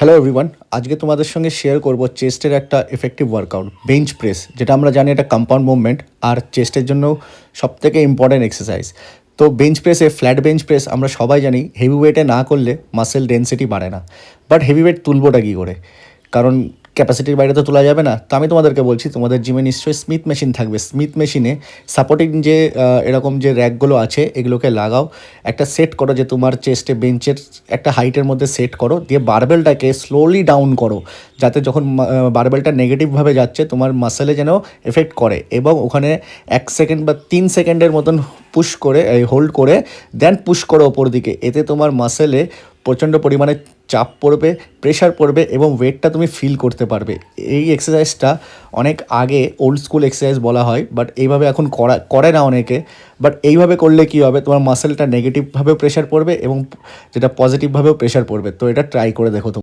Hello everyone, আজকে তোমাদের সঙ্গে শেয়ার করব চেস্টের একটা এফেক্টিভ ওয়ার্কআউট বেঞ্চ প্রেস, যেটা আমরা জানি এটা কম্পাউন্ড মুভমেন্ট আর চেস্টের জন্য সবথেকে ইম্পর্ট্যান্ট এক্সারসাইজ। তো বেঞ্চ প্রেসে ফ্ল্যাট বেঞ্চ প্রেস আমরা সবাই জানি হেভি ওয়েটে না করলে মাসেল ডেনসিটি বাড়ে না। বাট হেভি ওয়েট তুলবোটা কী করে? কারণ ক্যাপাসিটির বাইরে তো তোলা যাবে না। তো আমি তোমাদেরকে বলছি, তোমাদের জিমে নিশ্চয়ই স্মিথ মেশিন থাকবে। স্মিথ মেশিনে সাপোর্টিং যে এরকম যে র্যাকগুলো আছে এগুলোকে লাগাও, একটা সেট করো যে তোমার চেস্টে বেঞ্চের একটা হাইটের মধ্যে সেট করো, দিয়ে বারবেলটাকে স্লোলি ডাউন করো, যাতে যখন বারবেলটা নেগেটিভভাবে যাচ্ছে তোমার মাসেলে যেন এফেক্ট করে, এবং ওখানে 1 সেকেন্ড বা 3 সেকেন্ডের মতন পুশ করে হোল্ড করে দেন পুশ করো ওপর দিকে। এতে তোমার মাসেলে প্রচণ্ড পরিমাণে চাপ পড়বে, প্রেশার পড়বে এবং ওয়েটটা তুমি ফিল করতে পারবে। এই এক্সারসাইজটা অনেক আগে ওল্ড স্কুল এক্সারসাইজ বলা হয়, বাট এইভাবে এখন করে না অনেকে। বাট এইভাবে করলে কী হবে, তোমার মাসেলটা নেগেটিভভাবেও প্রেশার পড়বে এবং যেটা পজিটিভভাবেও প্রেশার পড়বে। তো এটা ট্রাই করে দেখো।